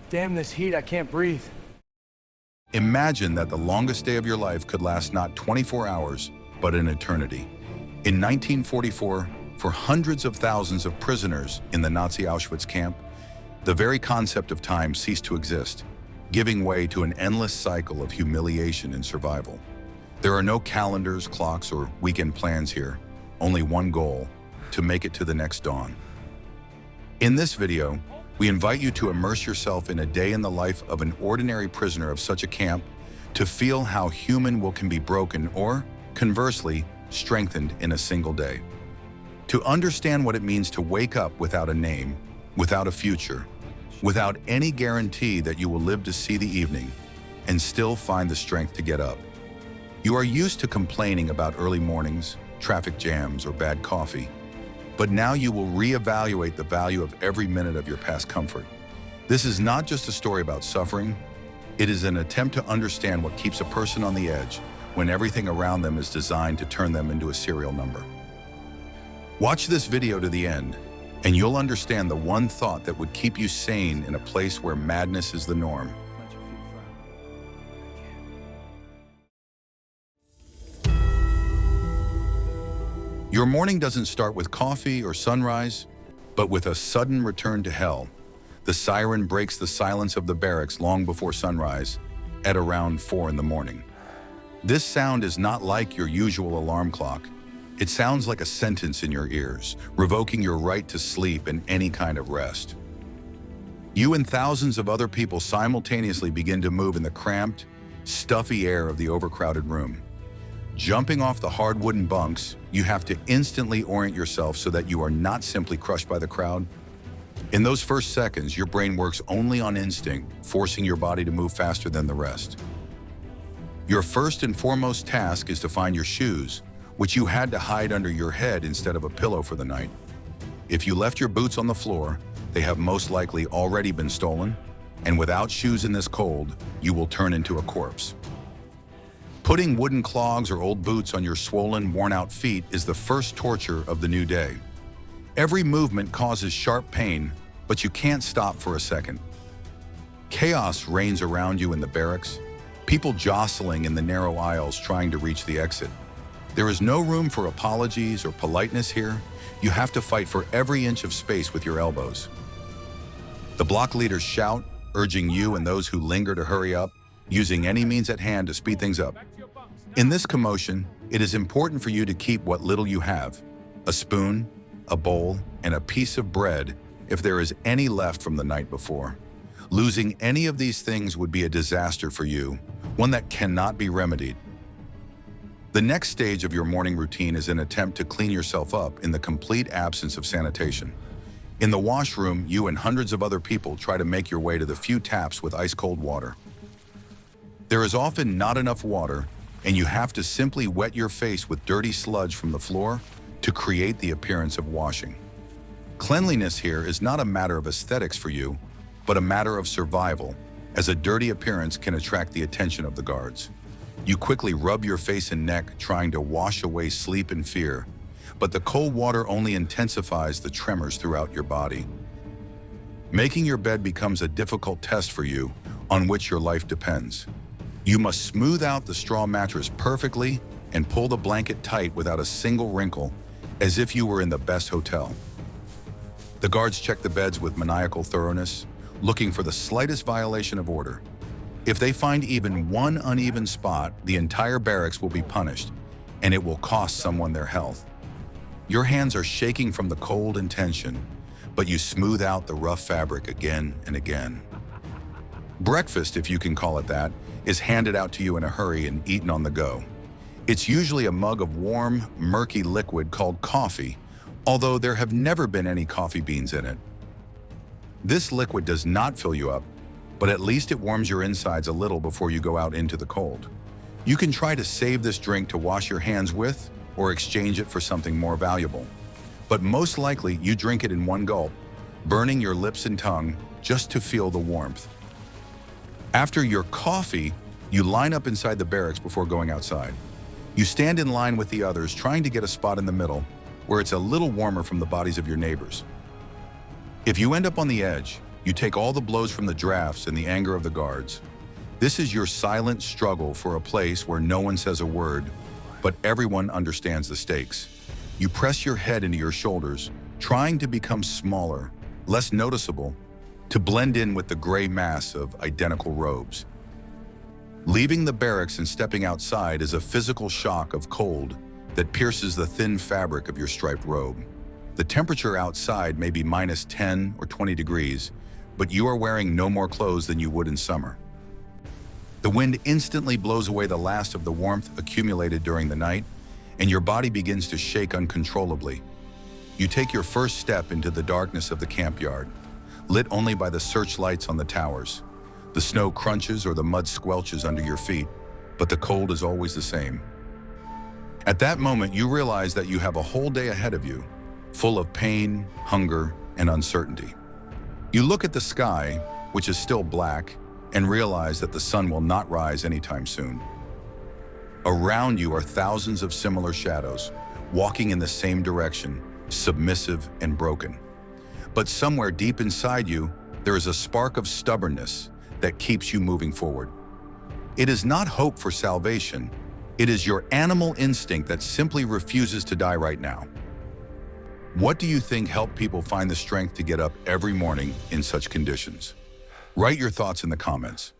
Damn this heat, I can't breathe. Imagine that the longest day of your life could last not 24 hours, but an eternity. In 1944, for hundreds of thousands of prisoners in the Nazi Auschwitz camp, the very concept of time ceased to exist, giving way to an endless cycle of humiliation and survival. There are no calendars, clocks, or weekend plans here, only one goal: to make it to the next dawn. In this video, we invite you to immerse yourself in a day in the life of an ordinary prisoner of such a camp, to feel how human will can be broken or, conversely, strengthened in a single day. To understand what it means to wake up without a name, without a future, without any guarantee that you will live to see the evening, and still find the strength to get up. You are used to complaining about early mornings, traffic jams, or bad coffee. But now you will reevaluate the value of every minute of your past comfort. This is not just a story about suffering. It is an attempt to understand what keeps a person on the edge when everything around them is designed to turn them into a serial number. Watch this video to the end, and you'll understand the one thought that would keep you sane in a place where madness is the norm. Your morning doesn't start with coffee or sunrise, but with a sudden return to hell. The siren breaks the silence of the barracks long before sunrise, at around 4 in the morning. This sound is not like your usual alarm clock. It sounds like a sentence in your ears, revoking your right to sleep and any kind of rest. You and thousands of other people simultaneously begin to move in the cramped, stuffy air of the overcrowded room. Jumping off the hard wooden bunks, you have to instantly orient yourself so that you are not simply crushed by the crowd. In those first seconds, your brain works only on instinct, forcing your body to move faster than the rest. Your first and foremost task is to find your shoes, which you had to hide under your head instead of a pillow for the night. If you left your boots on the floor, they have most likely already been stolen, and without shoes in this cold, you will turn into a corpse. Putting wooden clogs or old boots on your swollen, worn-out feet is the first torture of the new day. Every movement causes sharp pain, but you can't stop for a second. Chaos reigns around you in the barracks, people jostling in the narrow aisles trying to reach the exit. There is no room for apologies or politeness here. You have to fight for every inch of space with your elbows. The block leaders shout, urging you and those who linger to hurry up, using any means at hand to speed things up. In this commotion, it is important for you to keep what little you have: a spoon, a bowl, and a piece of bread if there is any left from the night before. Losing any of these things would be a disaster for you, one that cannot be remedied. The next stage of your morning routine is an attempt to clean yourself up in the complete absence of sanitation. In the washroom, you and hundreds of other people try to make your way to the few taps with ice-cold water. There is often not enough water, and you have to simply wet your face with dirty sludge from the floor to create the appearance of washing. Cleanliness here is not a matter of aesthetics for you, but a matter of survival, as a dirty appearance can attract the attention of the guards. You quickly rub your face and neck, trying to wash away sleep and fear, but the cold water only intensifies the tremors throughout your body. Making your bed becomes a difficult test for you, on which your life depends. You must smooth out the straw mattress perfectly and pull the blanket tight without a single wrinkle, as if you were in the best hotel. The guards check the beds with maniacal thoroughness, looking for the slightest violation of order. If they find even one uneven spot, the entire barracks will be punished, and it will cost someone their health. Your hands are shaking from the cold and tension, but you smooth out the rough fabric again and again. Breakfast, if you can call it that, is handed out to you in a hurry and eaten on the go. It's usually a mug of warm, murky liquid called coffee, although there have never been any coffee beans in it. This liquid does not fill you up, but at least it warms your insides a little before you go out into the cold. You can try to save this drink to wash your hands with or exchange it for something more valuable. But most likely you drink it in one gulp, burning your lips and tongue just to feel the warmth. After your coffee, you line up inside the barracks before going outside. You stand in line with the others, trying to get a spot in the middle, where it's a little warmer from the bodies of your neighbors. If you end up on the edge, You take all the blows from the drafts and the anger of the guards. This is your silent struggle for a place where no one says a word, but everyone understands the stakes. You press your head into your shoulders, trying to become smaller, less noticeable, to blend in with the gray mass of identical robes. Leaving the barracks and stepping outside is a physical shock of cold that pierces the thin fabric of your striped robe. The temperature outside may be minus 10 or 20 degrees, but you are wearing no more clothes than you would in summer. The wind instantly blows away the last of the warmth accumulated during the night, and your body begins to shake uncontrollably. You take your first step into the darkness of the camp yard, lit only by the searchlights on the towers. The snow crunches or the mud squelches under your feet, but the cold is always the same. At that moment, you realize that you have a whole day ahead of you, full of pain, hunger, and uncertainty. You look at the sky, which is still black, and realize that the sun will not rise anytime soon. Around you are thousands of similar shadows, walking in the same direction, submissive and broken. But somewhere deep inside you, there is a spark of stubbornness that keeps you moving forward. It is not hope for salvation. It is your animal instinct that simply refuses to die right now. What do you think helped people find the strength to get up every morning in such conditions? Write your thoughts in the comments.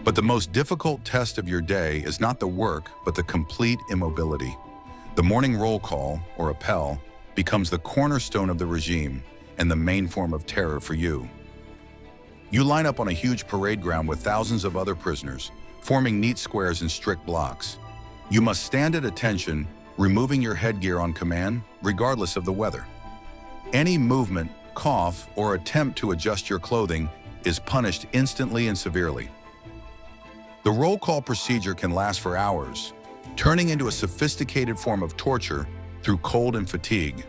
But the most difficult test of your day is not the work, but the complete immobility. The morning roll call, or appel, becomes the cornerstone of the regime and the main form of terror for you. You line up on a huge parade ground with thousands of other prisoners, forming neat squares and strict blocks. You must stand at attention, removing your headgear on command, regardless of the weather. Any movement, cough, or attempt to adjust your clothing is punished instantly and severely. The roll call procedure can last for hours, turning into a sophisticated form of torture through cold and fatigue.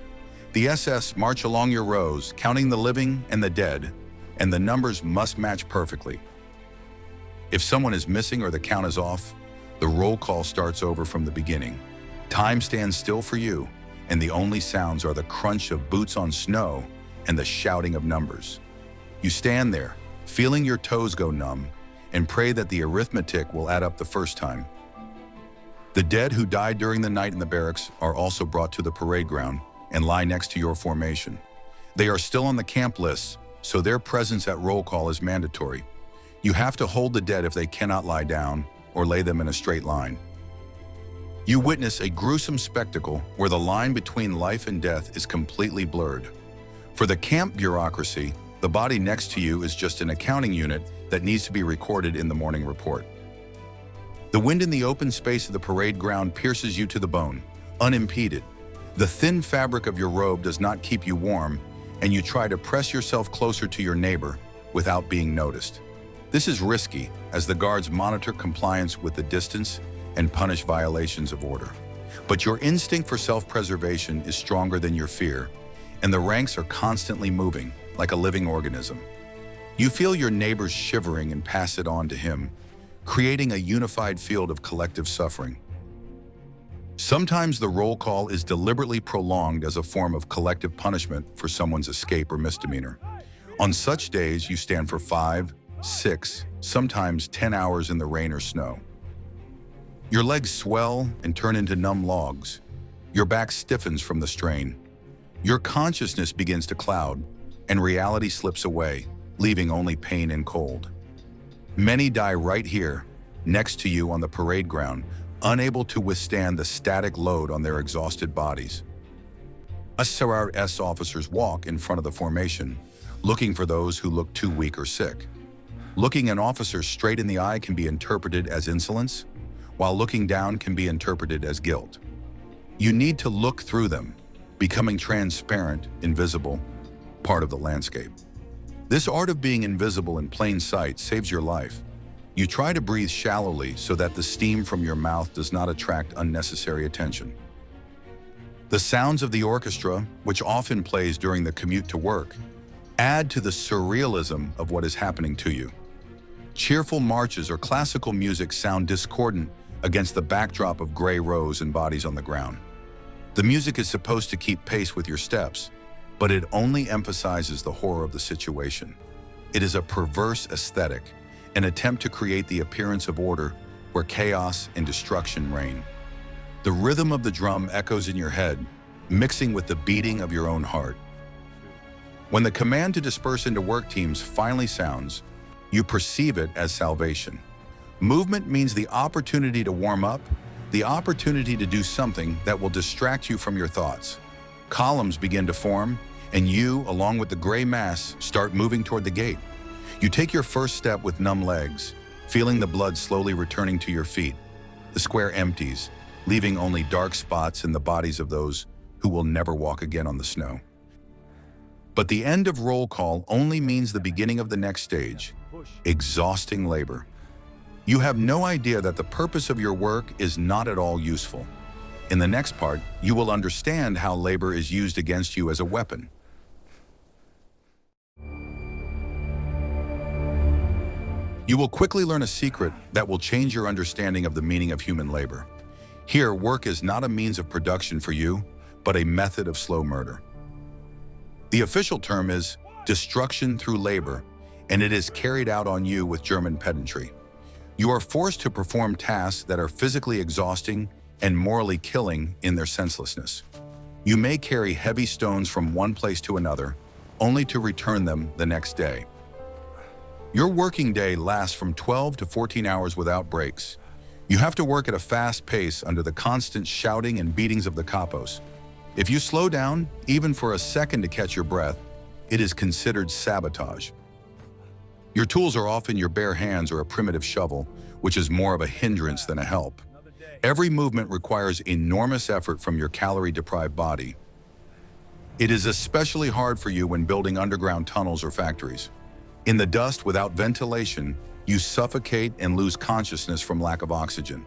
The SS march along your rows, counting the living and the dead, and the numbers must match perfectly. If someone is missing or the count is off, the roll call starts over from the beginning. Time stands still for you, and the only sounds are the crunch of boots on snow and the shouting of numbers. You stand there, feeling your toes go numb, and pray that the arithmetic will add up the first time. The dead who died during the night in the barracks are also brought to the parade ground and lie next to your formation. They are still on the camp lists, so their presence at roll call is mandatory. You have to hold the dead if they cannot lie down or lay them in a straight line. You witness a gruesome spectacle where the line between life and death is completely blurred. For the camp bureaucracy, the body next to you is just an accounting unit that needs to be recorded in the morning report. The wind in the open space of the parade ground pierces you to the bone, unimpeded. The thin fabric of your robe does not keep you warm, and you try to press yourself closer to your neighbor without being noticed. This is risky, as the guards monitor compliance with the distance and punish violations of order. But your instinct for self-preservation is stronger than your fear, and the ranks are constantly moving, like a living organism. You feel your neighbors shivering and pass it on to him, creating a unified field of collective suffering. Sometimes the roll call is deliberately prolonged as a form of collective punishment for someone's escape or misdemeanor. On such days, you stand for 5, 6, sometimes 10 hours in the rain or snow. Your legs swell and turn into numb logs. Your back stiffens from the strain. Your consciousness begins to cloud, and reality slips away, leaving only pain and cold. Many die right here, next to you on the parade ground, unable to withstand the static load on their exhausted bodies. SRS officers walk in front of the formation, looking for those who look too weak or sick. Looking an officer straight in the eye can be interpreted as insolence, while looking down can be interpreted as guilt. You need to look through them, becoming transparent, invisible, part of the landscape. This art of being invisible in plain sight saves your life. You try to breathe shallowly so that the steam from your mouth does not attract unnecessary attention. The sounds of the orchestra, which often plays during the commute to work, add to the surrealism of what is happening to you. Cheerful marches or classical music sound discordant against the backdrop of gray rows and bodies on the ground. The music is supposed to keep pace with your steps, but it only emphasizes the horror of the situation. It is a perverse aesthetic, an attempt to create the appearance of order where chaos and destruction reign. The rhythm of the drum echoes in your head, mixing with the beating of your own heart. When the command to disperse into work teams finally sounds, you perceive it as salvation. Movement means the opportunity to warm up, the opportunity to do something that will distract you from your thoughts. Columns begin to form, and you, along with the gray mass, start moving toward the gate. You take your first step with numb legs, feeling the blood slowly returning to your feet. The square empties, leaving only dark spots in the bodies of those who will never walk again on the snow. But the end of roll call only means the beginning of the next stage, exhausting labor. You have no idea that the purpose of your work is not at all useful. In the next part, you will understand how labor is used against you as a weapon. You will quickly learn a secret that will change your understanding of the meaning of human labor. Here, work is not a means of production for you, but a method of slow murder. The official term is destruction through labor, and it is carried out on you with German pedantry. You are forced to perform tasks that are physically exhausting and morally killing in their senselessness. You may carry heavy stones from one place to another, only to return them the next day. Your working day lasts from 12 to 14 hours without breaks. You have to work at a fast pace under the constant shouting and beatings of the capos. If you slow down, even for a second to catch your breath, it is considered sabotage. Your tools are often your bare hands or a primitive shovel, which is more of a hindrance than a help. Every movement requires enormous effort from your calorie-deprived body. It is especially hard for you when building underground tunnels or factories. In the dust without ventilation, you suffocate and lose consciousness from lack of oxygen.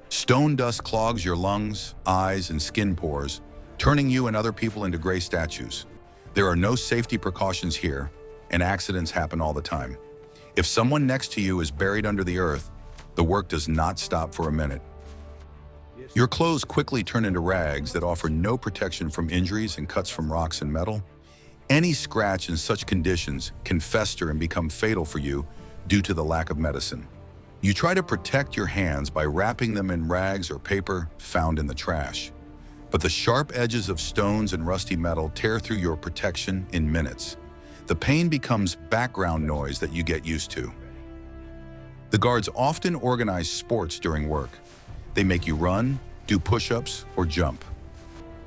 Stone dust clogs your lungs, eyes, and skin pores, turning you and other people into gray statues. There are no safety precautions here, and accidents happen all the time. If someone next to you is buried under the earth, the work does not stop for a minute. Your clothes quickly turn into rags that offer no protection from injuries and cuts from rocks and metal. Any scratch in such conditions can fester and become fatal for you due to the lack of medicine. You try to protect your hands by wrapping them in rags or paper found in the trash. But the sharp edges of stones and rusty metal tear through your protection in minutes. The pain becomes background noise that you get used to. The guards often organize sports during work. They make you run, do push-ups, or jump.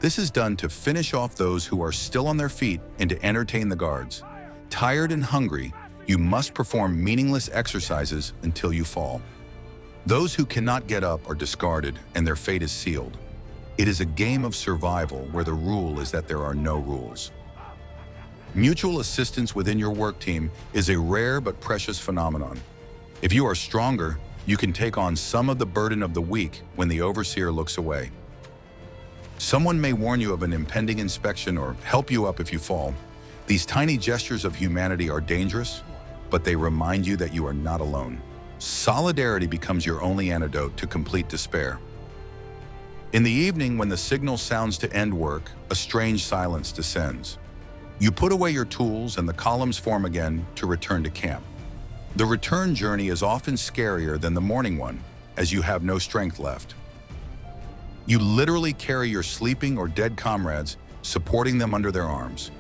This is done to finish off those who are still on their feet and to entertain the guards. Tired and hungry, you must perform meaningless exercises until you fall. Those who cannot get up are discarded and their fate is sealed. It is a game of survival where the rule is that there are no rules. Mutual assistance within your work team is a rare but precious phenomenon. If you are stronger, you can take on some of the burden of the weak when the overseer looks away. Someone may warn you of an impending inspection or help you up if you fall. These tiny gestures of humanity are dangerous, but they remind you that you are not alone. Solidarity becomes your only antidote to complete despair. In the evening, when the signal sounds to end work, a strange silence descends. You put away your tools and the columns form again to return to camp. The return journey is often scarier than the morning one, as you have no strength left. You literally carry your sleeping or dead comrades, supporting them under their arms.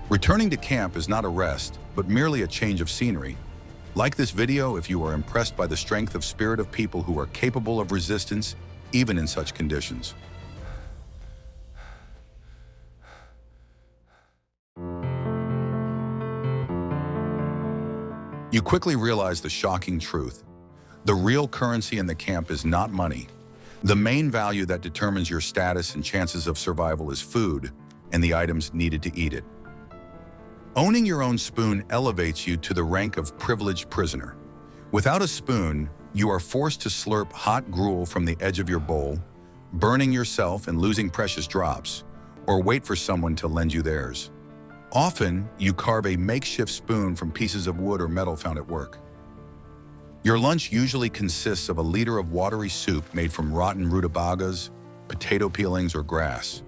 Returning to camp is not a rest, but merely a change of scenery. Like this video if you are impressed by the strength of spirit of people who are capable of resistance, even in such conditions. You quickly realize the shocking truth. The real currency in the camp is not money. The main value that determines your status and chances of survival is food and the items needed to eat it. Owning your own spoon elevates you to the rank of privileged prisoner. Without a spoon, you are forced to slurp hot gruel from the edge of your bowl, burning yourself and losing precious drops, or wait for someone to lend you theirs. Often, you carve a makeshift spoon from pieces of wood or metal found at work. Your lunch usually consists of a liter of watery soup made from rotten rutabagas, potato peelings, or grass.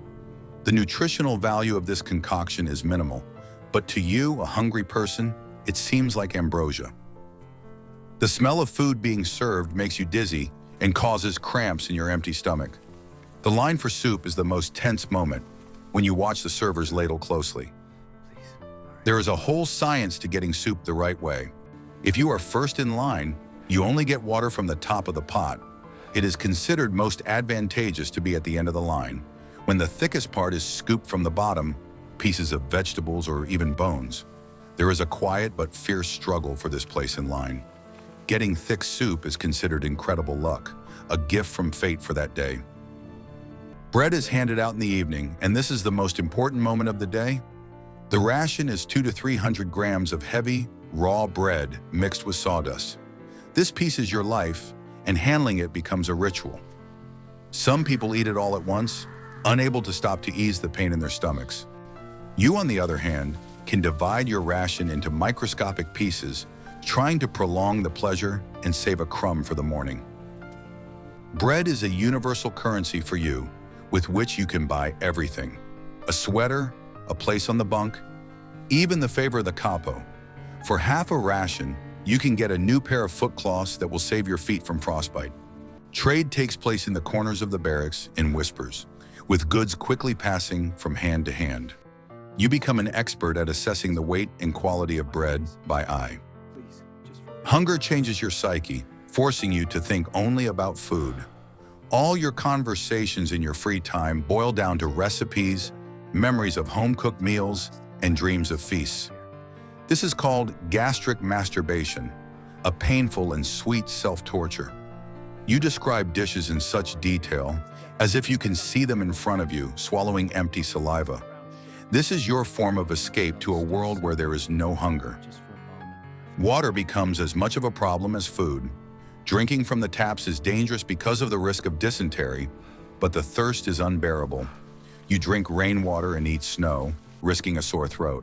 The nutritional value of this concoction is minimal, but to you, a hungry person, it seems like ambrosia. The smell of food being served makes you dizzy and causes cramps in your empty stomach. The line for soup is the most tense moment when you watch the servers ladle closely. There is a whole science to getting soup the right way. If you are first in line, you only get water from the top of the pot. It is considered most advantageous to be at the end of the line, when the thickest part is scooped from the bottom, pieces of vegetables or even bones. There is a quiet but fierce struggle for this place in line. Getting thick soup is considered incredible luck, a gift from fate for that day. Bread is handed out in the evening, and this is the most important moment of the day. The ration is 200 to 300 grams of heavy, raw bread mixed with sawdust. This piece is your life, and handling it becomes a ritual. Some people eat it all at once, unable to stop to ease the pain in their stomachs. You, on the other hand, can divide your ration into microscopic pieces, trying to prolong the pleasure and save a crumb for the morning. Bread is a universal currency for you, with which you can buy everything. A sweater, a place on the bunk, even the favor of the capo. For half a ration, you can get a new pair of foot cloths that will save your feet from frostbite. Trade takes place in the corners of the barracks in whispers, with goods quickly passing from hand to hand. You become an expert at assessing the weight and quality of bread by eye. Hunger changes your psyche, forcing you to think only about food. All your conversations in your free time boil down to recipes, memories of home-cooked meals, and dreams of feasts. This is called gastric masturbation, a painful and sweet self-torture. You describe dishes in such detail, as if you can see them in front of you, swallowing empty saliva. This is your form of escape to a world where there is no hunger. Water becomes as much of a problem as food. Drinking from the taps is dangerous because of the risk of dysentery, but the thirst is unbearable. You drink rainwater and eat snow, risking a sore throat.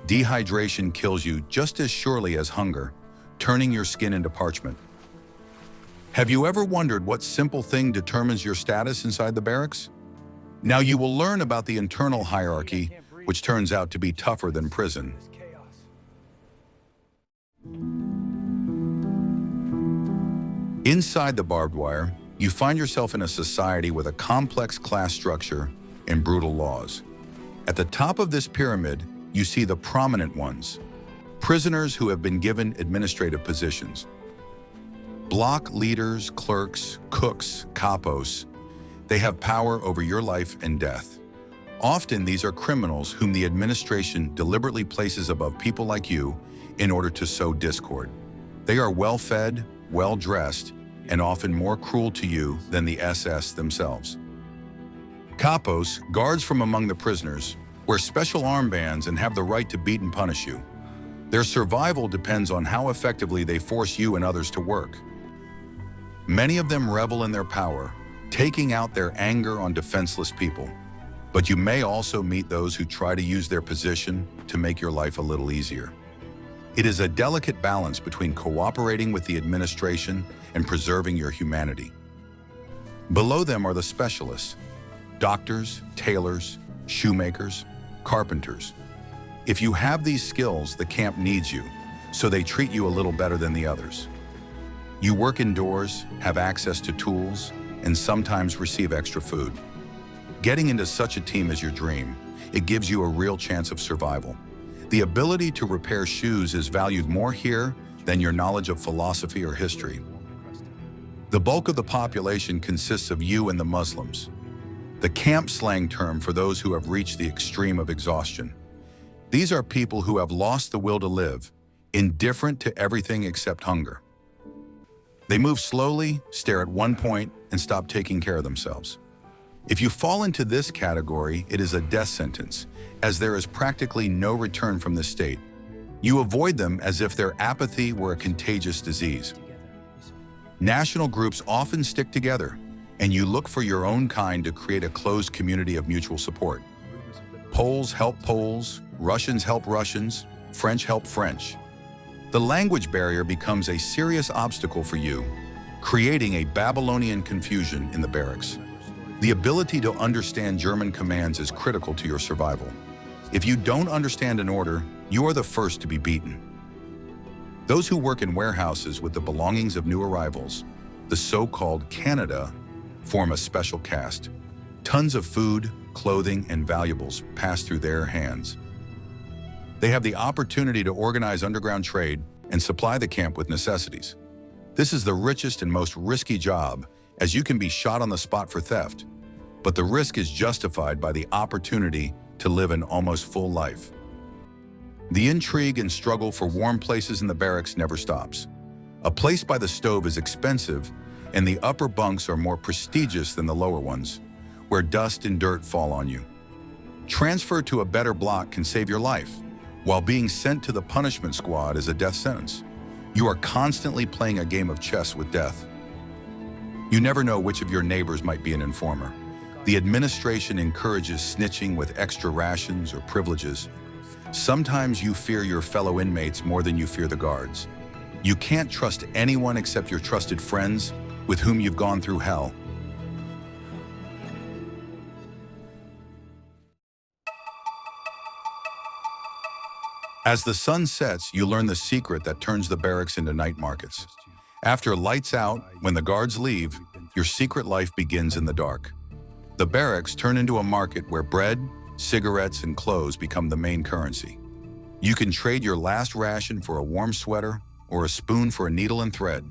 Dehydration kills you just as surely as hunger, turning your skin into parchment. Have you ever wondered what simple thing determines your status inside the barracks? Now you will learn about the internal hierarchy, which turns out to be tougher than prison. Inside the barbed wire, you find yourself in a society with a complex class structure and brutal laws. At the top of this pyramid, you see the prominent ones, prisoners who have been given administrative positions. Block leaders, clerks, cooks, capos, they have power over your life and death. Often these are criminals whom the administration deliberately places above people like you in order to sow discord. They are well-fed, well-dressed, and often more cruel to you than the SS themselves. Capos, guards from among the prisoners, wear special armbands and have the right to beat and punish you. Their survival depends on how effectively they force you and others to work. Many of them revel in their power, taking out their anger on defenseless people. But you may also meet those who try to use their position to make your life a little easier. It is a delicate balance between cooperating with the administration and preserving your humanity. Below them are the specialists: doctors, tailors, shoemakers, carpenters. If you have these skills, the camp needs you, so they treat you a little better than the others. You work indoors, have access to tools, and sometimes receive extra food. Getting into such a team is your dream. It gives you a real chance of survival. The ability to repair shoes is valued more here than your knowledge of philosophy or history. The bulk of the population consists of you and the Muslims, the camp slang term for those who have reached the extreme of exhaustion. These are people who have lost the will to live, indifferent to everything except hunger. They move slowly, stare at one point, and stop taking care of themselves. If you fall into this category, it is a death sentence, as there is practically no return from this state. You avoid them as if their apathy were a contagious disease. National groups often stick together, and you look for your own kind to create a closed community of mutual support. Poles help Poles, Russians help Russians, French help French. The language barrier becomes a serious obstacle for you, creating a Babylonian confusion in the barracks. The ability to understand German commands is critical to your survival. If you don't understand an order, you are the first to be beaten. Those who work in warehouses with the belongings of new arrivals, the so-called Canada, form a special caste. Tons of food, clothing, and valuables pass through their hands. They have the opportunity to organize underground trade and supply the camp with necessities. This is the richest and most risky job, as you can be shot on the spot for theft, but the risk is justified by the opportunity to live an almost full life. The intrigue and struggle for warm places in the barracks never stops. A place by the stove is expensive, and the upper bunks are more prestigious than the lower ones, where dust and dirt fall on you. Transfer to a better block can save your life, while being sent to the punishment squad is a death sentence. You are constantly playing a game of chess with death. You never know which of your neighbors might be an informer. The administration encourages snitching with extra rations or privileges. Sometimes you fear your fellow inmates more than you fear the guards. You can't trust anyone except your trusted friends with whom you've gone through hell. As the sun sets, you learn the secret that turns the barracks into night markets. After lights out, when the guards leave, your secret life begins in the dark. The barracks turn into a market where bread, cigarettes, and clothes become the main currency. You can trade your last ration for a warm sweater or a spoon for a needle and thread.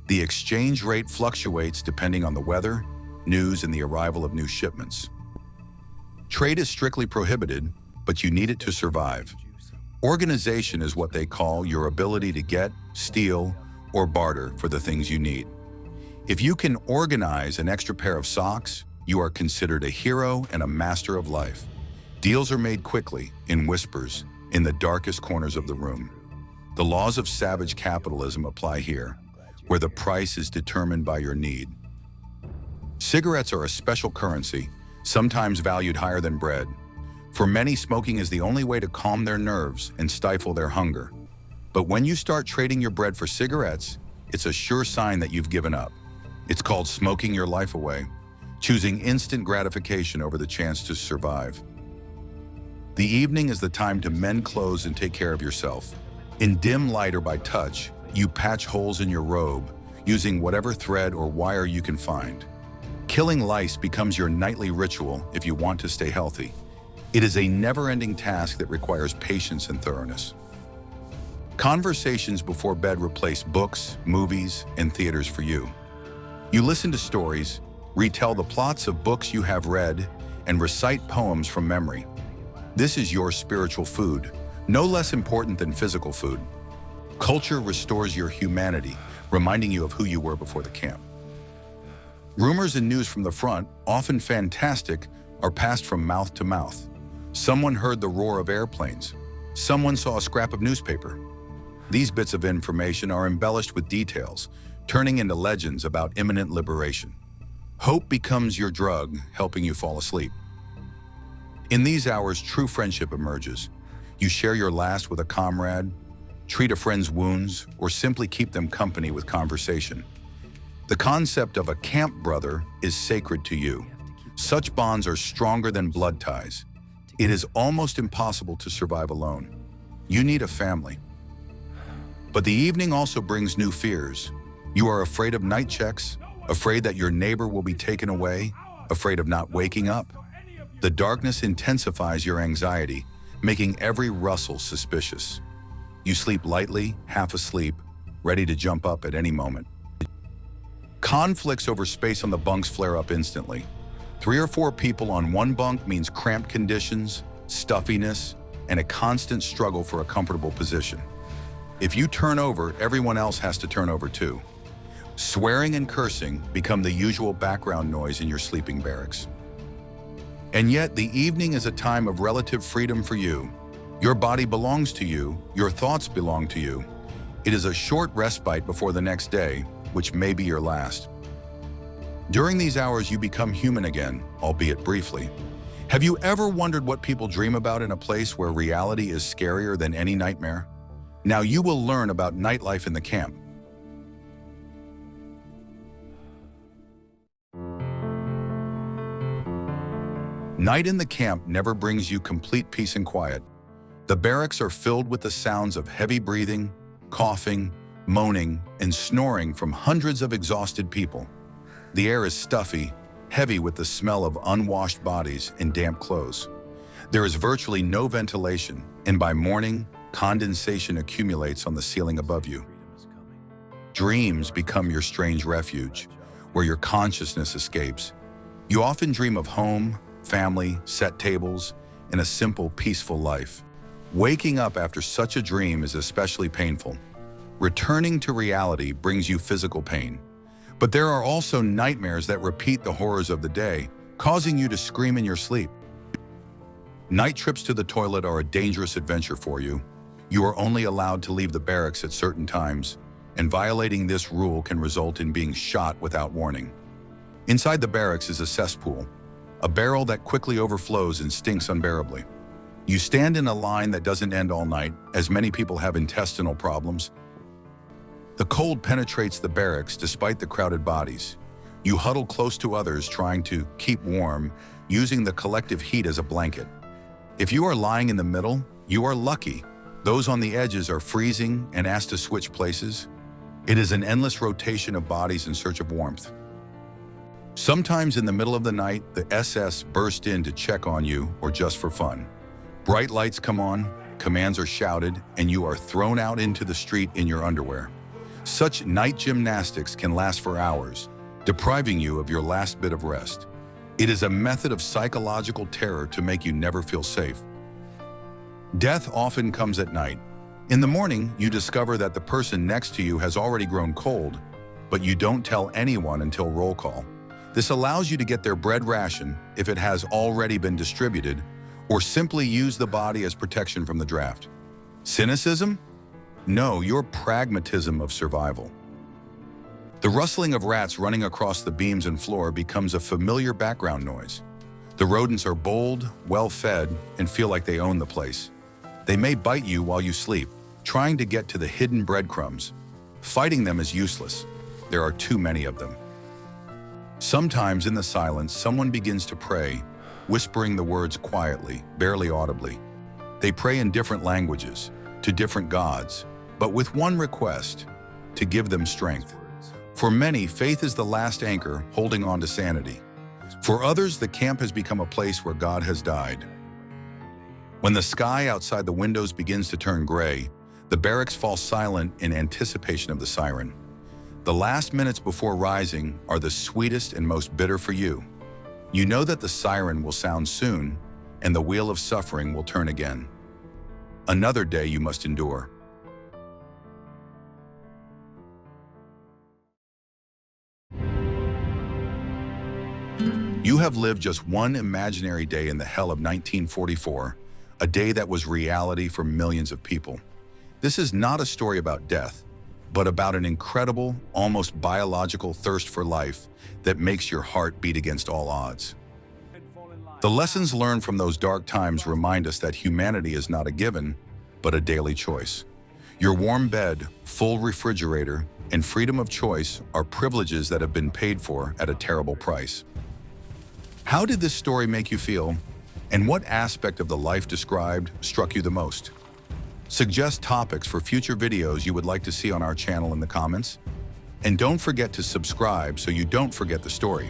The exchange rate fluctuates depending on the weather, news, and the arrival of new shipments. Trade is strictly prohibited, but you need it to survive. Organization is what they call your ability to get, steal, or barter for the things you need. If you can organize an extra pair of socks, you are considered a hero and a master of life. Deals are made quickly, in whispers, in the darkest corners of the room. The laws of savage capitalism apply here, where the price is determined by your need. Cigarettes are a special currency, sometimes valued higher than bread. For many, smoking is the only way to calm their nerves and stifle their hunger. But when you start trading your bread for cigarettes, it's a sure sign that you've given up. It's called smoking your life away, choosing instant gratification over the chance to survive. The evening is the time to mend clothes and take care of yourself. In dim light or by touch, you patch holes in your robe, using whatever thread or wire you can find. Killing lice becomes your nightly ritual if you want to stay healthy. It is a never-ending task that requires patience and thoroughness. Conversations before bed replace books, movies, and theaters for you. You listen to stories, retell the plots of books you have read, and recite poems from memory. This is your spiritual food, no less important than physical food. Culture restores your humanity, reminding you of who you were before the camp. Rumors and news from the front, often fantastic, are passed from mouth to mouth. Someone heard the roar of airplanes. Someone saw a scrap of newspaper. These bits of information are embellished with details, turning into legends about imminent liberation. Hope becomes your drug, helping you fall asleep. In these hours, true friendship emerges. You share your last with a comrade, treat a friend's wounds, or simply keep them company with conversation. The concept of a camp brother is sacred to you. Such bonds are stronger than blood ties. It is almost impossible to survive alone. You need a family. But the evening also brings new fears. You are afraid of night checks, afraid that your neighbor will be taken away, afraid of not waking up. The darkness intensifies your anxiety, making every rustle suspicious. You sleep lightly, half asleep, ready to jump up at any moment. Conflicts over space on the bunks flare up instantly. 3 or 4 people on one bunk means cramped conditions, stuffiness, and a constant struggle for a comfortable position. If you turn over, everyone else has to turn over too. Swearing and cursing become the usual background noise in your sleeping barracks. And yet, the evening is a time of relative freedom for you. Your body belongs to you, your thoughts belong to you. It is a short respite before the next day, which may be your last. During these hours, you become human again, albeit briefly. Have you ever wondered what people dream about in a place where reality is scarier than any nightmare? Now you will learn about nightlife in the camp. Night in the camp never brings you complete peace and quiet. The barracks are filled with the sounds of heavy breathing, coughing, moaning, and snoring from hundreds of exhausted people. The air is stuffy, heavy with the smell of unwashed bodies and damp clothes. There is virtually no ventilation, and by morning, condensation accumulates on the ceiling above you. Dreams become your strange refuge, where your consciousness escapes. You often dream of home, family, set tables, and a simple, peaceful life. Waking up after such a dream is especially painful. Returning to reality brings you physical pain. But there are also nightmares that repeat the horrors of the day, causing you to scream in your sleep. Night trips to the toilet are a dangerous adventure for you. You are only allowed to leave the barracks at certain times, and violating this rule can result in being shot without warning. Inside the barracks is a cesspool, a barrel that quickly overflows and stinks unbearably. You stand in a line that doesn't end all night, as many people have intestinal problems. The cold penetrates the barracks despite the crowded bodies. You huddle close to others trying to keep warm, using the collective heat as a blanket. If you are lying in the middle, you are lucky. Those on the edges are freezing and asked to switch places. It is an endless rotation of bodies in search of warmth. Sometimes in the middle of the night, the SS burst in to check on you or just for fun. Bright lights come on, commands are shouted, and you are thrown out into the street in your underwear. Such night gymnastics can last for hours, depriving you of your last bit of rest. It is a method of psychological terror to make you never feel safe. Death often comes at night. In the morning, you discover that the person next to you has already grown cold, but you don't tell anyone until roll call. This allows you to get their bread ration if it has already been distributed, or simply use the body as protection from the draft. Cynicism? No, your pragmatism of survival. The rustling of rats running across the beams and floor becomes a familiar background noise. The rodents are bold, well-fed, and feel like they own the place. They may bite you while you sleep, trying to get to the hidden breadcrumbs. Fighting them is useless. There are too many of them. Sometimes in the silence, someone begins to pray, whispering the words quietly, barely audibly. They pray in different languages, to different gods, but with one request, to give them strength. For many, faith is the last anchor holding on to sanity. For others, the camp has become a place where God has died. When the sky outside the windows begins to turn gray, the barracks fall silent in anticipation of the siren. The last minutes before rising are the sweetest and most bitter for you. You know that the siren will sound soon, and the wheel of suffering will turn again. Another day you must endure. You have lived just one imaginary day in the hell of 1944, a day that was reality for millions of people. This is not a story about death, but about an incredible, almost biological thirst for life that makes your heart beat against all odds. The lessons learned from those dark times remind us that humanity is not a given, but a daily choice. Your warm bed, full refrigerator, and freedom of choice are privileges that have been paid for at a terrible price. How did this story make you feel? And what aspect of the life described struck you the most? Suggest topics for future videos you would like to see on our channel in the comments. And don't forget to subscribe so you don't forget the story.